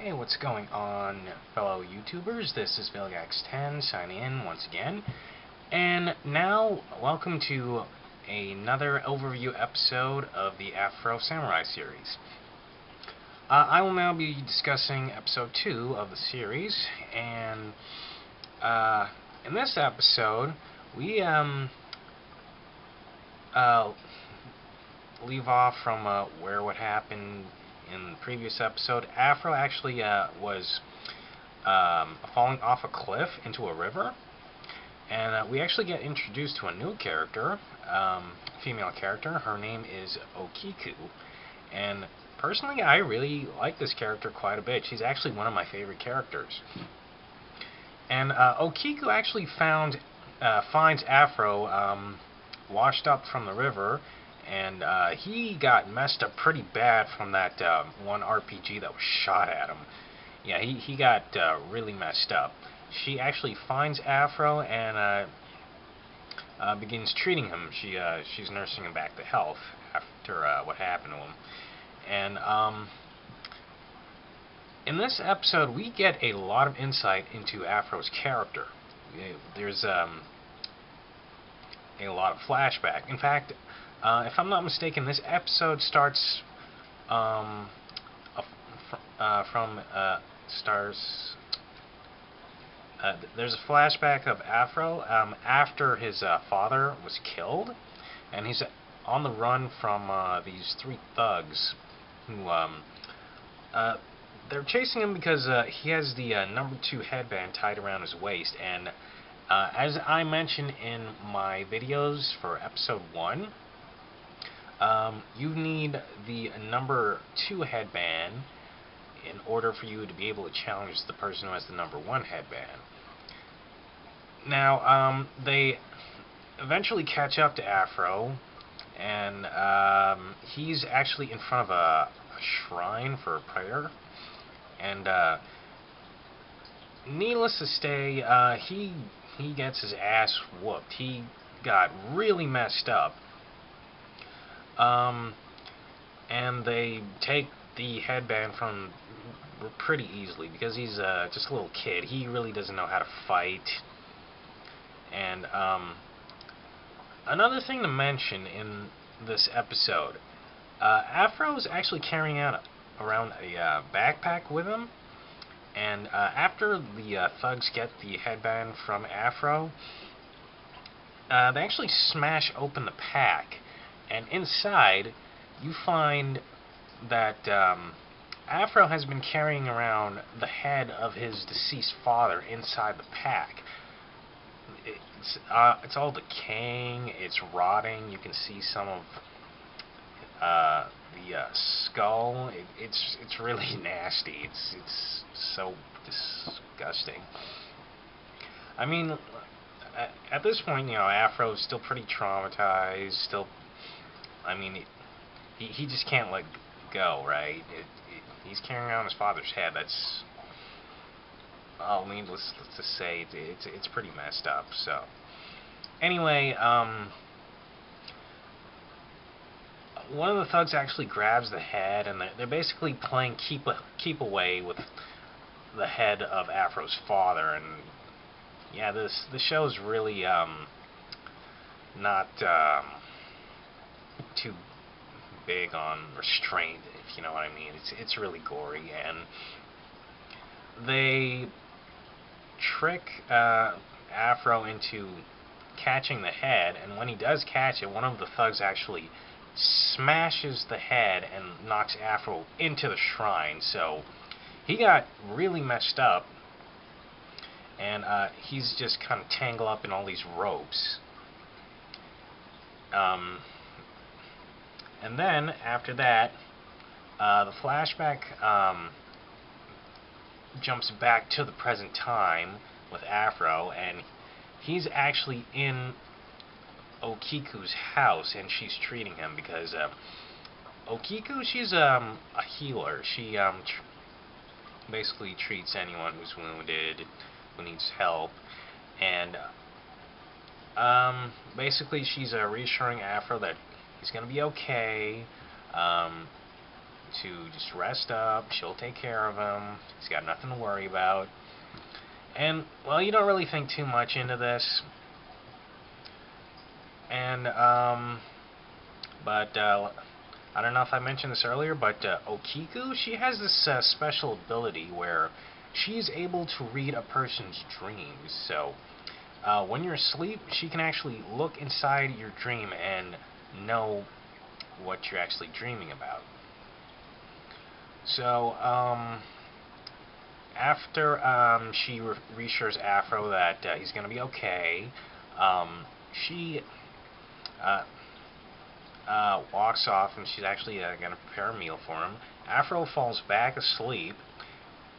Hey, what's going on, fellow YouTubers? This is Vilgax10 signing in once again. And now, welcome to another overview episode of the Afro Samurai series. I will now be discussing episode 2 of the series, and in this episode, we leave off from where what happened in the previous episode. Afro actually was falling off a cliff into a river, and we actually get introduced to a new character, female character. Her name is Okiku, and personally I really like this character quite a bit. She's actually one of my favorite characters. And Okiku actually finds Afro washed up from the river, and he got messed up pretty bad from that one RPG that was shot at him. Yeah, he got really messed up. She actually finds Afro and begins treating him. She's nursing him back to health after what happened to him. And in this episode, we get a lot of insight into Afro's character. There's a lot of flashback. In fact, if I'm not mistaken, this episode starts there's a flashback of Afro after his father was killed, and he's on the run from these three thugs who they're chasing him because he has the number 2 headband tied around his waist. And as I mentioned in my videos for episode 1, you need the number 2 headband in order for you to be able to challenge the person who has the number 1 headband. Now, they eventually catch up to Afro, and he's actually in front of a shrine for a prayer. And needless to say, he gets his ass whooped. He got really messed up. And they take the headband from him pretty easily because he's just a little kid. He really doesn't know how to fight. And another thing to mention in this episode, Afro's actually carrying around a backpack with him. And after the thugs get the headband from Afro, they actually smash open the pack. And inside, you find that Afro has been carrying around the head of his deceased father inside the pack. It's all decaying, it's rotting. You can see some of the skull. It's really nasty. It's so disgusting. I mean, at this point, you know, Afro's still pretty traumatized. I mean, he just can't let go, right? He's carrying around his father's head. That's, needless to say, it's pretty messed up. So, anyway, one of the thugs actually grabs the head, and they're basically playing keep away with the head of Afro's father. And yeah, the show is really not too big on restraint, if you know what I mean. It's really gory, and they trick Afro into catching the head, and when he does catch it, one of the thugs actually smashes the head and knocks Afro into the shrine. So he got really messed up, and he's just kind of tangled up in all these ropes. And then, after that, the flashback jumps back to the present time with Afro, and he's actually in Okiku's house, and she's treating him because Okiku, she's a healer. She basically treats anyone who's wounded, who needs help, and basically she's reassuring Afro that he's going to be okay. to just rest up. She'll take care of him. He's got nothing to worry about. And, well, you don't really think too much into this. And, but, I don't know if I mentioned this earlier, but Okiku, she has this special ability where she's able to read a person's dreams. So, when you're asleep, she can actually look inside your dream and know what you're actually dreaming about. So, after she reassures Afro that he's going to be okay, she walks off, and she's actually going to prepare a meal for him. Afro falls back asleep.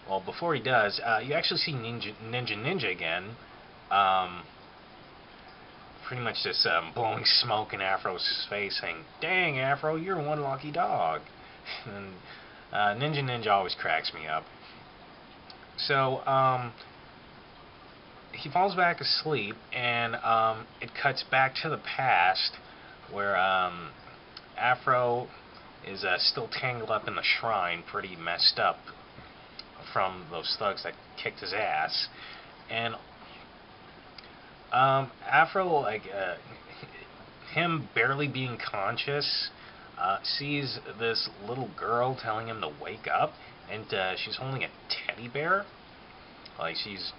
Well, before he does, you actually see Ninja again. Pretty much just blowing smoke in Afro's face, saying, "Dang, Afro, you're one lucky dog." And Ninja always cracks me up. So, he falls back asleep, and it cuts back to the past, where Afro is still tangled up in the shrine, pretty messed up from those thugs that kicked his ass. And Afro, like, him barely being conscious, sees this little girl telling him to wake up, and she's holding a teddy bear. Like, she's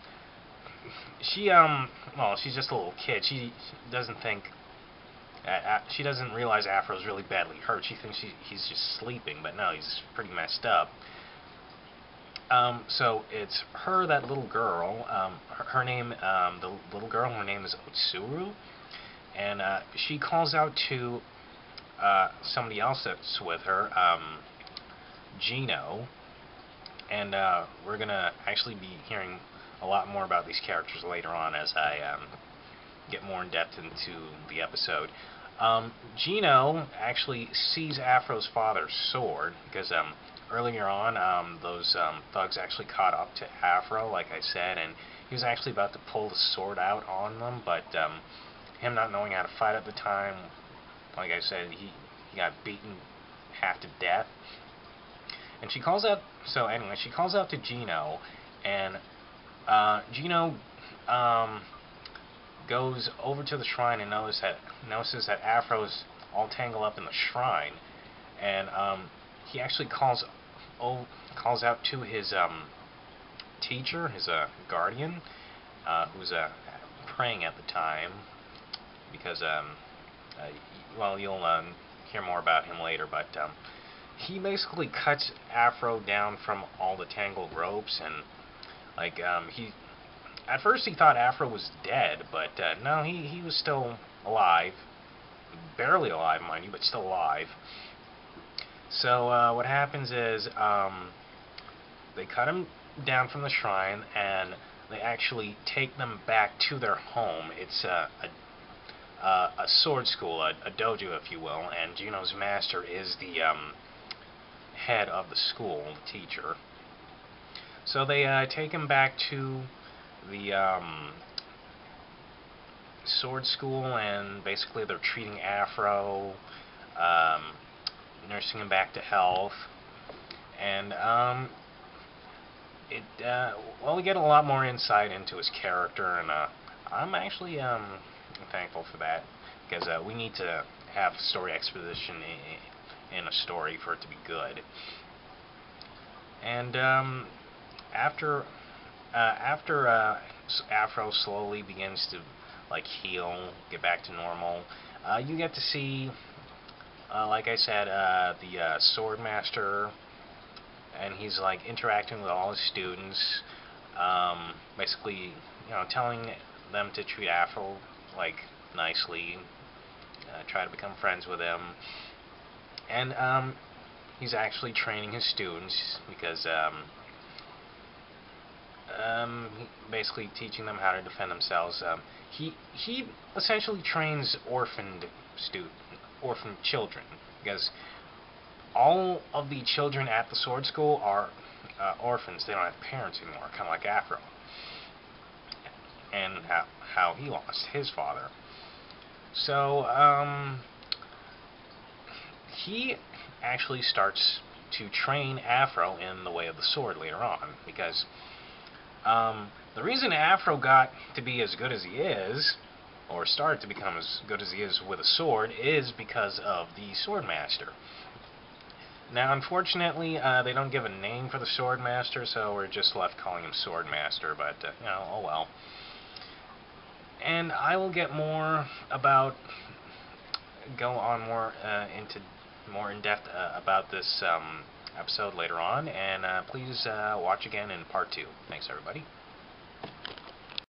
just a little kid. She doesn't think, she doesn't realize Afro's really badly hurt. She thinks he's just sleeping, but no, he's pretty messed up. So it's her, that little girl, her name, the little girl, her name is Otsuru, and she calls out to somebody else that's with her, Gino, and we're going to actually be hearing a lot more about these characters later on as I get more in depth into the episode. Gino actually sees Afro's father's sword, because earlier on, those thugs actually caught up to Afro, like I said, and he was actually about to pull the sword out on them, but him not knowing how to fight at the time, like I said, he got beaten half to death. And she calls out, so anyway, she calls out to Gino, and Gino goes over to the shrine and notices that Afro's all tangled up in the shrine, and he actually calls out to his teacher, his guardian, who's praying at the time, because well, you'll hear more about him later, but he basically cuts Afro down from all the tangled ropes, and like at first he thought Afro was dead, but no, he was still alive, barely alive, mind you, but still alive. So what happens is they cut him down from the shrine, and they actually take them back to their home. It's a sword school, a dojo, if you will, and Gino's master is the head of the school, the teacher. So they take him back to the sword school, and basically they're treating Afro, nursing him back to health, and well, we get a lot more insight into his character, and I'm actually thankful for that, because we need to have story exposition in a story for it to be good. And after Afro slowly begins to like heal, get back to normal, you get to see, like I said, the sword master, and he's like interacting with all his students, basically, telling them to treat Afro like nicely, try to become friends with him, and he's actually training his students, because basically teaching them how to defend themselves. He essentially trains orphan children, because all of the children at the sword school are orphans. They don't have parents anymore, kind of like Afro, and how he lost his father. So he actually starts to train Afro in the way of the sword later on, because the reason Afro got to be as good as he is, or started to become as good as he is with a sword, is because of the Swordmaster. Now, unfortunately, they don't give a name for the Swordmaster, so we're just left calling him Swordmaster, but, you know, oh well. And I will get more about, go on more into more in depth about this episode later on, and please watch again in part 2. Thanks, everybody.